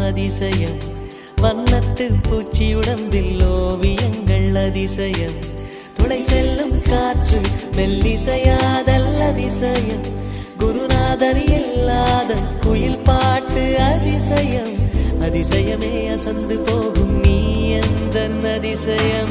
அதிசயம் வண்ணத்து பூச்சி உடம்பில் ஓவியங்கள் அதிசயம் துளை செல்லும் காற்று மெல்லிசையாதல் அதிசயம் குருநாதர் இல்லாத குயில் பாட்டு அதிசயம் அதிசயமே அசந்து போகும் நீ எந்த அதிசயம்